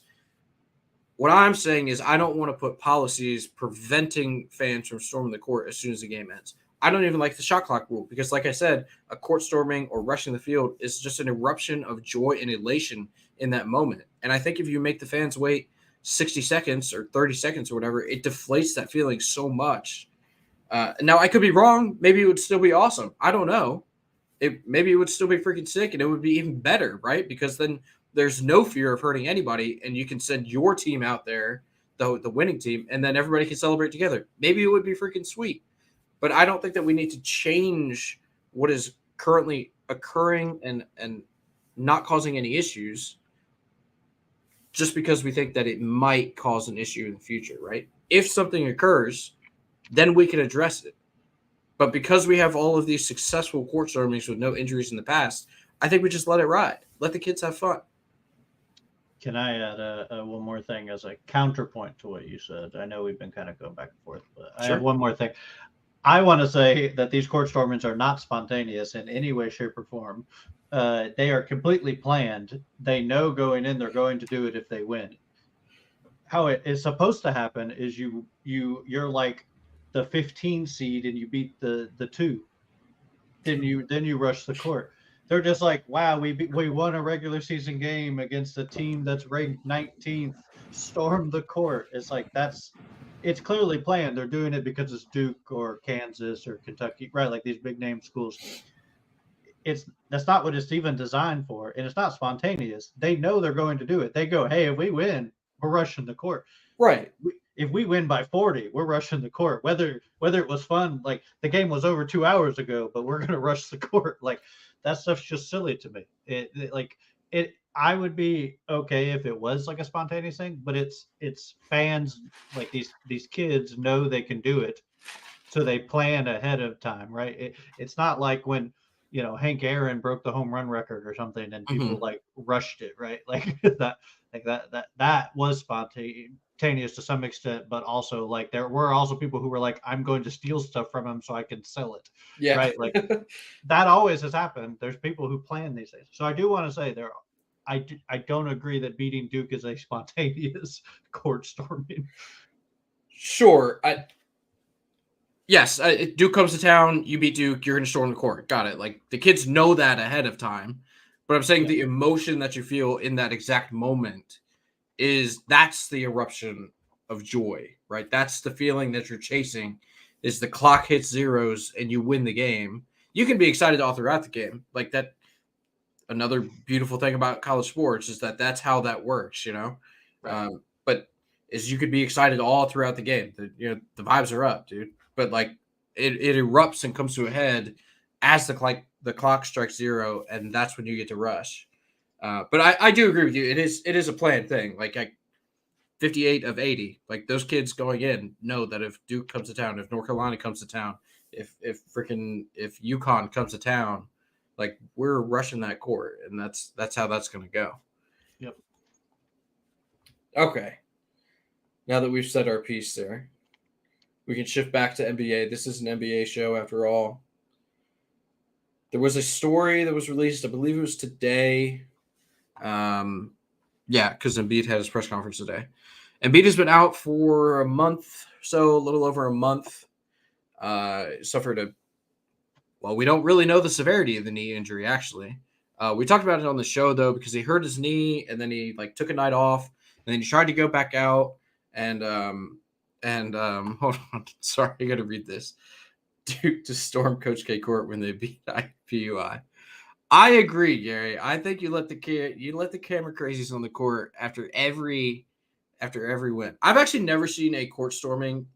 What I'm saying is I don't want to put policies preventing fans from storming the court as soon as the game ends. I don't even like the shot clock rule because, like I said, a court storming or rushing the field is just an eruption of joy and elation in that moment. And I think if you make the fans wait 60 seconds or 30 seconds or whatever, it deflates that feeling so much. Now, I could be wrong. Maybe it would still be awesome. I don't know. Maybe it would still be freaking sick, and it would be even better, right? Because then there's no fear of hurting anybody, and you can send your team out there, the winning team, and then everybody can celebrate together. Maybe it would be freaking sweet. But I don't think that we need to change what is currently occurring and not causing any issues just because we think that it might cause an issue in the future, right? If something occurs, then we can address it. But because we have all of these successful court stormings with no injuries in the past, I think we just let it ride. Let the kids have fun. Can I add one more thing as a counterpoint to what you said? I know we've been kind of going back and forth, but I have Sure. one more thing. I want to say that these court stormings are not spontaneous in any way, shape, or form. They are completely planned. They know going in they're going to do it if they win. How it is supposed to happen is you're like the 15 seed and you beat the two, then you rush the court. They're just like, wow, we won a regular season game against a team that's ranked 19th. Storm the court. It's clearly planned. They're doing it because it's Duke or Kansas or Kentucky, right? Like these big name schools. That's not what it's even designed for, and it's not spontaneous. They know they're going to do it. They go, hey, if we win, we're rushing the court. Right. If we win by 40, we're rushing the court. Whether it was fun, like the game was over 2 hours ago, but we're gonna rush the court. Like that stuff's just silly to me. I would be okay if it was like a spontaneous thing, but it's fans like these kids know they can do it, so they plan ahead of time, right? It's not like when Hank Aaron broke the home run record or something, and people Mhm. like rushed it, right? That was spontaneous to some extent, but also like there were also people who were like, I'm going to steal stuff from him so I can sell it, Yeah. right? Like that always has happened. There's people who plan these things. So I do want to say I don't agree that beating Duke is a spontaneous court storming. Sure. Yes, Duke comes to town, you beat Duke, you're going to storm the court. Got it. Like the kids know that ahead of time. But I'm saying Yeah, the emotion that you feel in that exact moment that's the eruption of joy, right? That's the feeling that you're chasing is the clock hits zeros and you win the game. You can be excited all throughout the game. Like that another beautiful thing about college sports is that that's how that works, you know? right. But is you could be excited all throughout the game. The vibes are up, dude. But like it erupts and comes to a head as the clock strikes zero, and that's when you get to rush. But I do agree with you. It is a planned thing. Like 58 of 80, like those kids going in know that if Duke comes to town, if North Carolina comes to town, if UConn comes to town, like we're rushing that court, and that's how that's going to go. Yep. Okay, now that we've said our piece there, we can shift back to NBA. This is an NBA show after all. There was a story that was released, I believe it was today. Yeah, because Embiid had his press conference today. Embiid has been out for a month, so a little over a month. Suffered we don't really know the severity of the knee injury, actually. We talked about it on the show, though, because he hurt his knee, and then he took a night off, and then he tried to go back out, and hold on, sorry, I got to read this. Duke to storm Coach K court when they beat IPUI. I agree, Gary. I think you let the camera crazies on the court after every win. I've actually never seen a court storming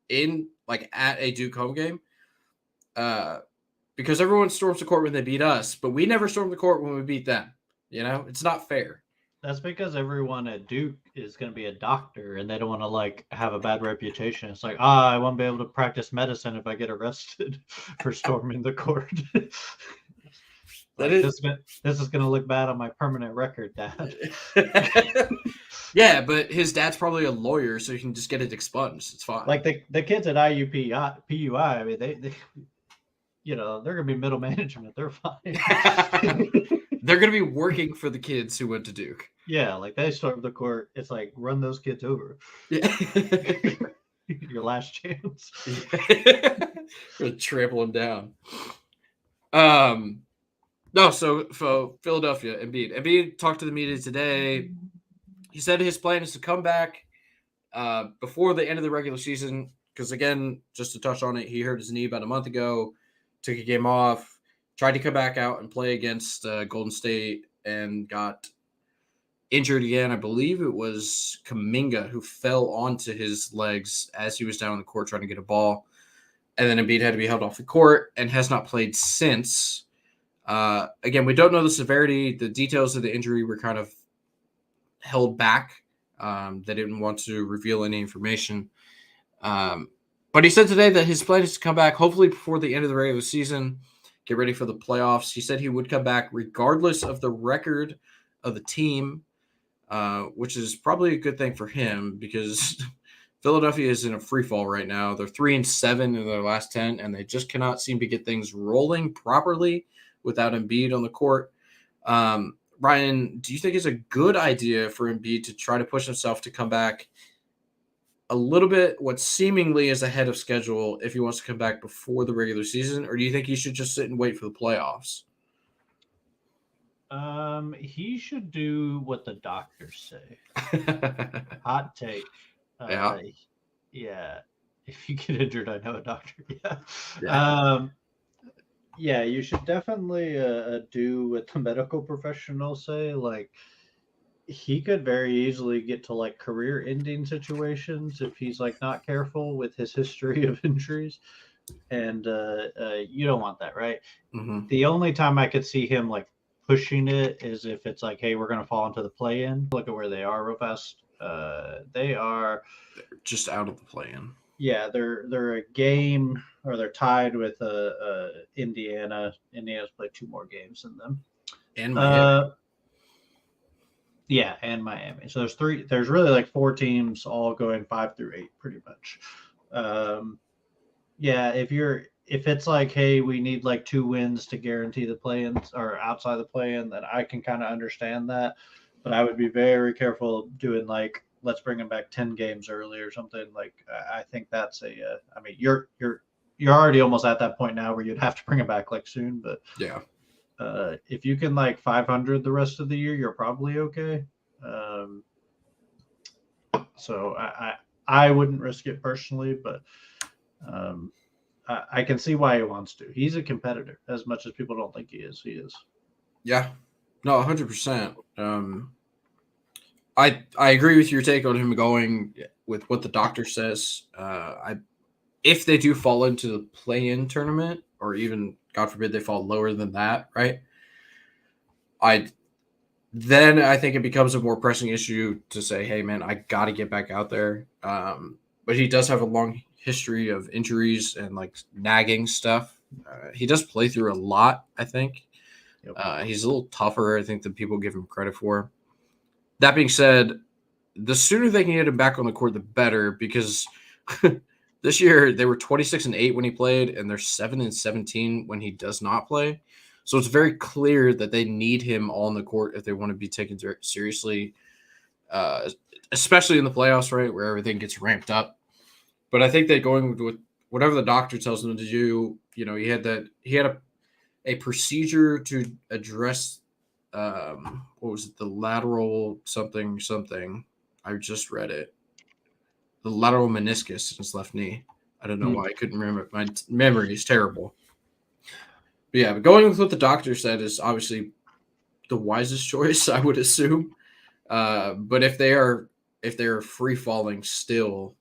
in at a Duke home game. Because everyone storms the court when they beat us, but we never storm the court when we beat them. It's not fair. That's because everyone at Duke is going to be a doctor, and they don't want to have a bad reputation. It's like, I won't be able to practice medicine if I get arrested for storming the court. This is going to look bad on my permanent record, Dad. Yeah, but his dad's probably a lawyer, so he can just get it expunged. It's fine. Like the kids at PUI, I mean, they they're going to be middle management. They're fine. They're going to be working for the kids who went to Duke. Yeah, like they storm the court. It's like, run those kids over. Yeah. Your last chance. Really trample them down. No, so for Philadelphia, Embiid talked to the media today. He said his plan is to come back before the end of the regular season. Because again, just to touch on it, he hurt his knee about a month ago, took a game off, tried to come back out and play against Golden State, and got injured again. I believe it was Kuminga who fell onto his legs as he was down on the court trying to get a ball. And then Embiid had to be held off the court and has not played since. Again, we don't know the severity. The details of the injury were kind of held back. They didn't want to reveal any information. But he said today that his plan is to come back hopefully before the end of the regular season, get ready for the playoffs. He said he would come back regardless of the record of the team. which is probably a good thing for him because Philadelphia is in a free fall right now. They're 3-7 in their last 10, and they just cannot seem to get things rolling properly without Embiid on the court. Ryan, do you think it's a good idea for Embiid to try to push himself to come back a little bit what seemingly is ahead of schedule if he wants to come back before the regular season, or do you think he should just sit and wait for the playoffs? He should do what the doctors say. Hot take. Yeah. Yeah. If you get injured, I know a doctor. Yeah. Yeah. Yeah, you should definitely do what the medical professionals say. Like, he could very easily get to like career-ending situations if he's like not careful with his history of injuries, and you don't want that, right? Mm-hmm. The only time I could see him like pushing it is if it's like, hey, we're gonna fall into the play-in. Look at where they are real fast. They are Just out of the play-in. Yeah, they're a game, or they're tied with Indiana. Indiana's played 2 more games than them. And Miami. Yeah, and Miami. So there's really like 4 teams all going 5 through 8 pretty much. Yeah, if it's like, hey, we need like 2 wins to guarantee the play-in or outside the play-in, then I can kind of understand that. But I would be very careful doing like, let's bring them back 10 games early or something. Like, I think that's I mean, you're already almost at that point now where you'd have to bring them back like soon. But Yeah. If you can like 500 the rest of the year, you're probably okay. So I wouldn't risk it personally, but I can see why he wants to. He's a competitor as much as people don't think he is. He is. Yeah. No, 100%. I agree with your take on him going with what the doctor says. If they do fall into the play-in tournament, or even God forbid they fall lower than that, right? Then I think it becomes a more pressing issue to say, hey man, I got to get back out there. But he does have a long history of injuries and like nagging stuff. He does play through a lot, I think. Yep. He's a little tougher, I think, than people give him credit for. That being said, the sooner they can get him back on the court, the better, because this year they were 26-8 when he played, and they're 7-17 when he does not play. So it's very clear that they need him on the court if they want to be taken seriously, especially in the playoffs, right, where everything gets ramped up. But I think that going with whatever the doctor tells him to do, he had a procedure to address what was it, the lateral something. I just read it. The lateral meniscus in his left knee. I don't know why I couldn't remember. My memory is terrible. But yeah, but going with what the doctor said is obviously the wisest choice, I would assume. But if they're free falling still,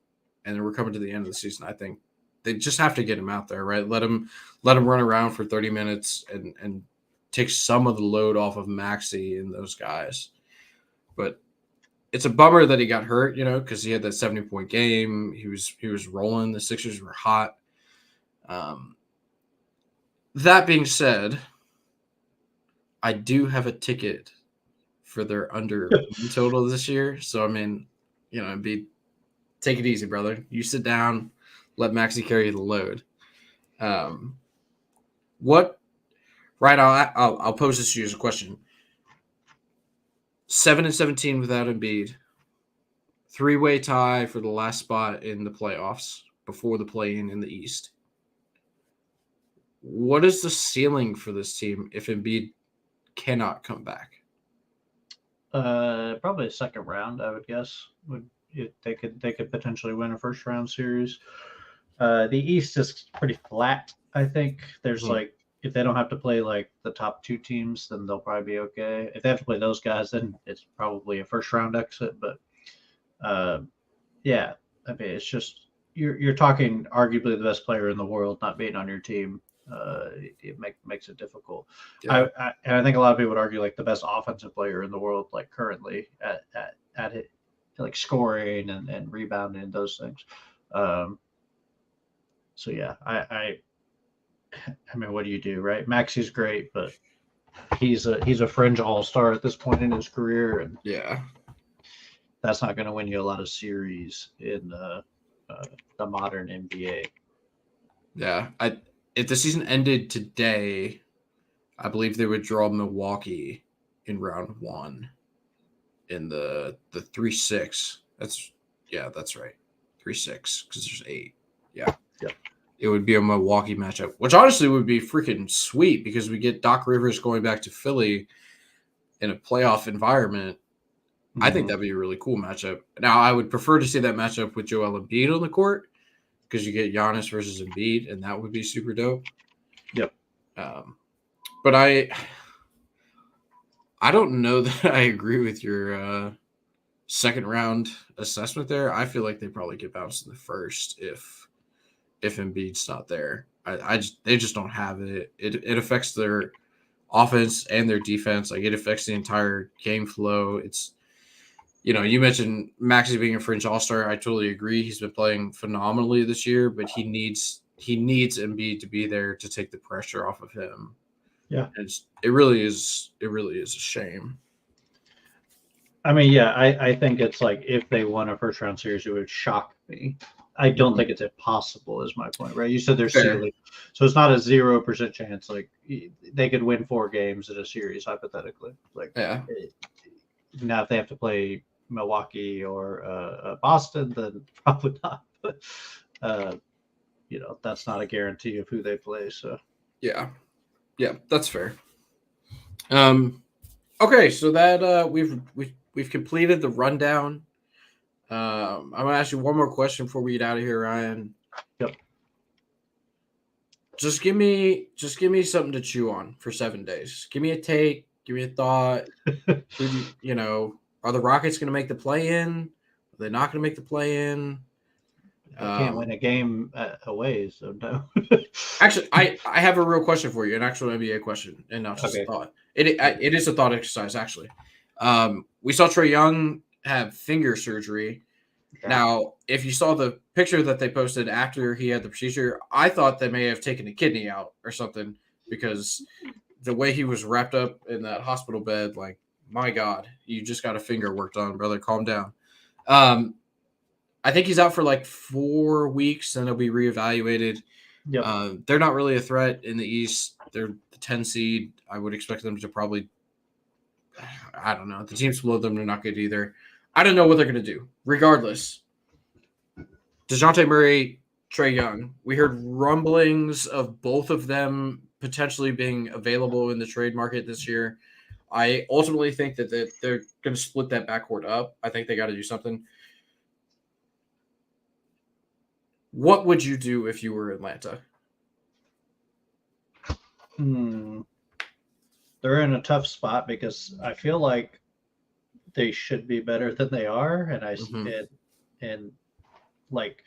and we're coming to the end of the season, I think they just have to get him out there, right? Let him run around for 30 minutes and take some of the load off of Maxey and those guys. But it's a bummer that he got hurt, because he had that 70-point game. He was rolling. The Sixers were hot. That being said, I do have a ticket for their under total this year. So I mean, take it easy, brother. You sit down, let Maxey carry the load. Right? I'll pose this to you as a question. 7-17 without Embiid. 3-way tie for the last spot in the playoffs before the play-in in the East. What is the ceiling for this team if Embiid cannot come back? Probably a second round, I would guess. They could potentially win a first round series. The East is pretty flat. I think there's like, if they don't have to play like the top 2 teams, then they'll probably be okay. If they have to play those guys, then it's probably a first round exit. But yeah, I mean, it's just you're talking arguably the best player in the world not being on your team. It makes it difficult. Yeah. And I think a lot of people would argue like the best offensive player in the world, like currently at it, like scoring and rebounding and those things. So yeah, I mean, what do you do, right? Maxey's great, but he's a fringe all-star at this point in his career, and yeah, that's not going to win you a lot of series in the modern NBA. Yeah, if the season ended today, I believe they would draw Milwaukee in round 1 in the 3-6. That's right, 3-6 because there's 8. Yeah, Yep. It would be a Milwaukee matchup, which honestly would be freaking sweet because we get Doc Rivers going back to Philly in a playoff environment. I think that'd be a really cool matchup. Now, I would prefer to see that matchup with Joel Embiid on the court because you get Giannis versus Embiid, and that would be super dope. Yep. But I don't know that I agree with your second round assessment there. I feel like they probably get bounced in the first if Embiid's not there. They just don't have it. It affects their offense and their defense. Like it affects the entire game flow. It's you mentioned Maxey being a fringe all-star. I totally agree. He's been playing phenomenally this year, but he needs Embiid to be there to take the pressure off of him. Yeah. And it really is a shame. I mean, yeah, I think it's like if they won a first round series, it would shock me. I don't think it's impossible, is my point, right? You said there's ceiling. So it's not a 0% chance. Like they could win 4 games in a series, hypothetically. Like, now if they have to play Milwaukee or Boston, then probably not. But, that's not a guarantee of who they play. So, yeah, that's fair. Okay, so that we've completed the rundown. I'm gonna ask you one more question before we get out of here, Ryan. Yep. Just give me something to chew on for 7 days. Give me a take. Give me a thought. Are the Rockets going to make the play-in? Are they not going to make the play-in? They can't win a game away, so no. Actually, I have a real question for you, an actual NBA question, and not just a thought. It is a thought exercise, actually. We saw Trae Young have finger surgery. Yeah. Now, if you saw the picture that they posted after he had the procedure, I thought they may have taken a kidney out or something because the way he was wrapped up in that hospital bed, like, my God, you just got a finger worked on, brother. Calm down. I think he's out for like 4 weeks, then he'll be reevaluated. Yep. They're not really a threat in the East. They're the 10 seed. I would expect them to probably, I don't know. The teams below them are not good either. I don't know what they're going to do. Regardless, DeJounte Murray, Trae Young, we heard rumblings of both of them potentially being available in the trade market this year. I ultimately think that they're going to split that backcourt up. I think they got to do something. What would you do if you were Atlanta? They're in a tough spot because I feel like they should be better than they are, and like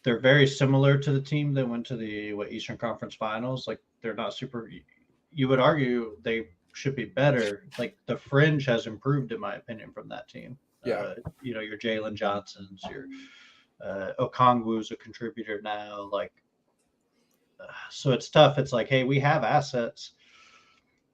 they're very similar to the team that went to the Eastern Conference Finals. Like they're not super. You would argue they should be better. Like the fringe has improved, in my opinion, from that team. Yeah, your Jalen Johnsons, your Okongwu's a contributor now. Like, so it's tough. It's like, hey, we have assets,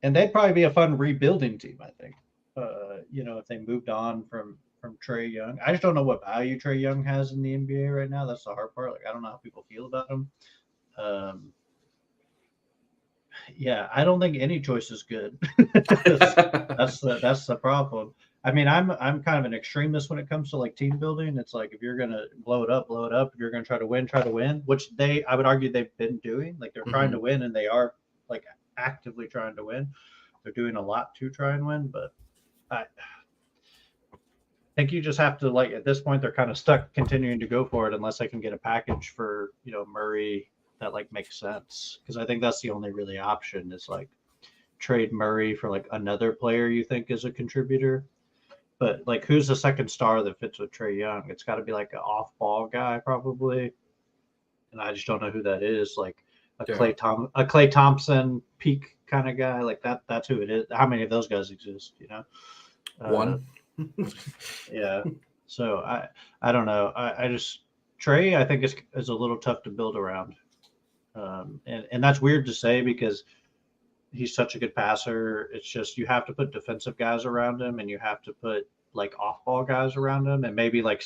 and they'd probably be a fun rebuilding team. I think, if they moved on from Trae Young. I just don't know what value Trae Young has in the NBA right now. That's the hard part. Like, I don't know how people feel about him. Yeah, I don't think any choice is good. that's the problem. I mean, I'm kind of an extremist when it comes to like team building. It's like if you're gonna blow it up. If you're gonna try to win, which I would argue they've been doing. Like they're trying to win, and they are like actively trying to win. They're doing a lot to try and win, but I think you just have to, like, at this point they're kind of stuck continuing to go for it unless they can get a package for Murray that like makes sense, because I think that's the only really option is like trade Murray for like another player you think is a contributor. But like, who's the second star that fits with Trae Young? It's got to be like an off-ball guy probably, and I just don't know who that is. Like a Klay Thompson peak kind of guy, like that. That's who it is. How many of those guys exist? One. Yeah. So I don't know. I just Trae I think is a little tough to build around, and that's weird to say because he's such a good passer. It's just you have to put defensive guys around him, and you have to put like off ball guys around him, and maybe like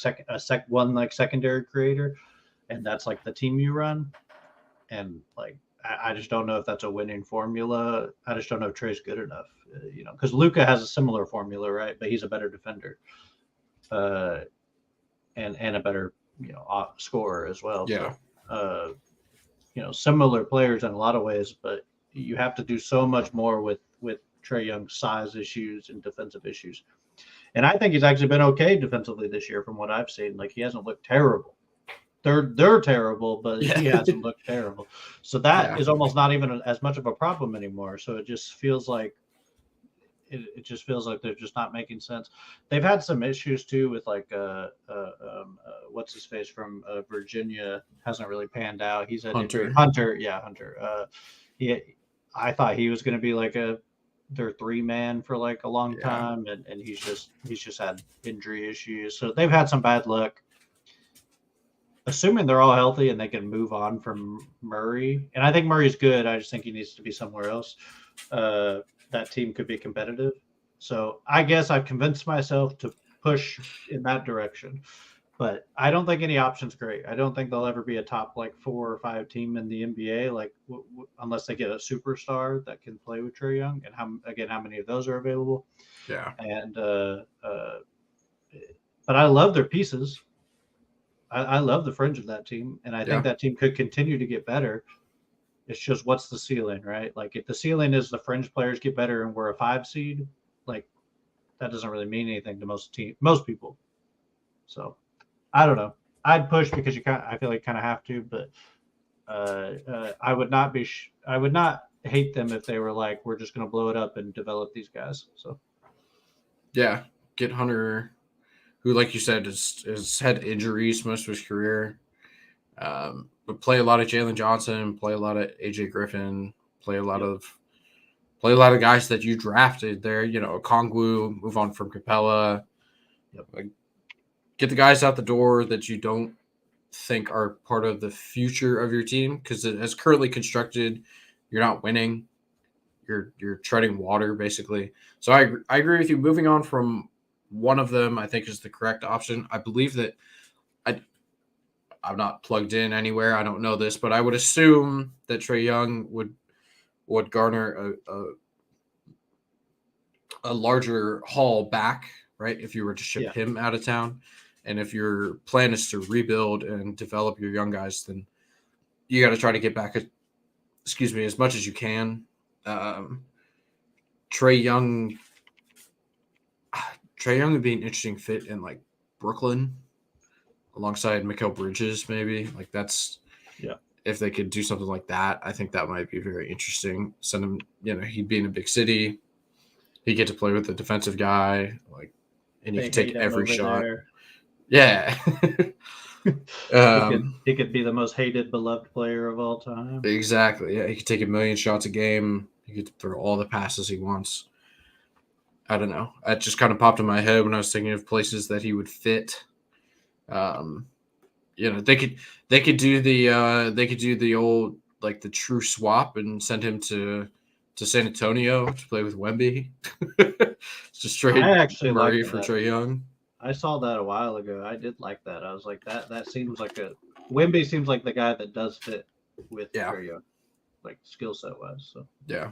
one like secondary creator, and that's like the team you run. And like I just don't know if that's a winning formula. I just don't know if Trey's good enough, because Luka has a similar formula, right? But he's a better defender, and a better scorer as well. Yeah. So, similar players in a lot of ways, but you have to do so much more with Trey Young's size issues and defensive issues. And I think he's actually been okay defensively this year from what I've seen. Like, he hasn't looked terrible. They're terrible, but he hasn't looked terrible. So that is almost not even as much of a problem anymore. So it just feels like they're just not making sense. They've had some issues too with like what's his face from Virginia hasn't really panned out. He's at Hunter. Hunter. I thought he was going to be like their 3-man for like a long time, and he's just had injury issues. So they've had some bad luck. Assuming they're all healthy and they can move on from Murray, and I think Murray's good. I just think he needs to be somewhere else. That team could be competitive. So I guess I've convinced myself to push in that direction. But I don't think any option's great. I don't think they'll ever be a top like 4 or 5 team in the NBA, like unless they get a superstar that can play with Trae Young. And how many of those are available? Yeah. And but I love their pieces. I love the fringe of that team, and I think that team could continue to get better. It's just what's the ceiling, right? Like if the ceiling is the fringe players get better and we're a 5 seed, like that doesn't really mean anything to most people. So I don't know. I'd push because I feel like you kind of have to, but I would not hate them if they were like, we're just going to blow it up and develop these guys. So yeah, get Hunter, who, like you said, has had injuries most of his career. But play a lot of Jalen Johnson, play a lot of AJ Griffin, play a lot of guys that you drafted there. Okongwu, move on from Capella. Like, get the guys out the door that you don't think are part of the future of your team, because as currently constructed, you're not winning. You're treading water basically. So I agree with you. Moving on from one of them, I think, is the correct option. I believe that I'm not plugged in anywhere. I don't know this, but I would assume that Trae Young would garner a larger haul back, right? If you were to ship him out of town, and if your plan is to rebuild and develop your young guys, then you got to try to get back, as much as you can. Trae Young would be an interesting fit in like Brooklyn, alongside Mikal Bridges, maybe. Like that's if they could do something like that, I think that might be very interesting. Send him, he'd be in a big city. He'd get to play with a defensive guy, like, and he could take every shot. There. Yeah. He could be the most hated, beloved player of all time. Exactly. Yeah, he could take 1 million shots a game. He could throw all the passes he wants. I don't know. That just kind of popped in my head when I was thinking of places that he would fit. They could do the old, like, the true swap and send him to San Antonio to play with Wemby. Just trade Murray for Trae Young. I saw that a while ago. I did like that. I was like, that seems like Wemby seems like the guy that does fit with Trae Young, like skill set wise. So yeah,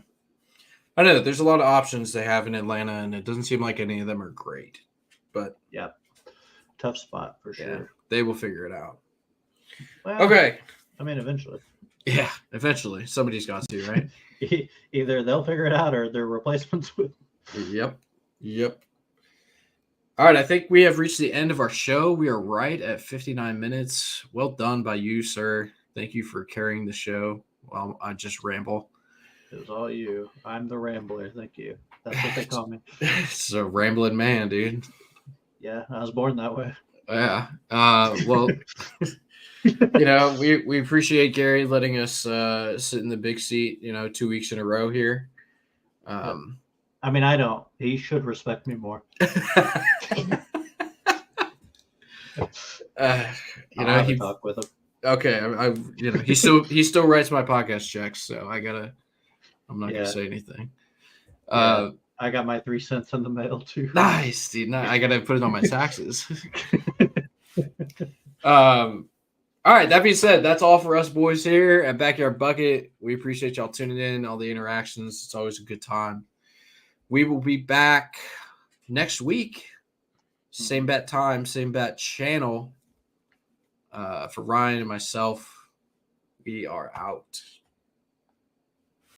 I know that there's a lot of options they have in Atlanta, and it doesn't seem like any of them are great. But yeah, tough spot for sure. Yeah, they will figure it out. Well, okay. I mean, eventually. Yeah, eventually somebody's got to, right? Either they'll figure it out or their replacements will. Yep. All right, I think we have reached the end of our show. We are right at 59 minutes. Well done by you, sir. Thank you for carrying the show while I just ramble. It was all you. I'm the rambler. Thank you. That's what they call me. It's a rambling man, dude. Yeah, I was born that way. Yeah. Well, we appreciate Gary letting us sit in the big seat, 2 weeks in a row here. I mean, I don't. He should respect me more. He talk with him. Okay, he still writes my podcast checks, so I gotta I'm not gonna say anything. Yeah, I got my 3 cents in the mail too. Nice, dude. I gotta put it on my taxes. All right. That being said, that's all for us boys here at Backyard Bucket. We appreciate y'all tuning in, all the interactions. It's always a good time. We will be back next week. Same bat time, same bat channel. For Ryan and myself, we are out.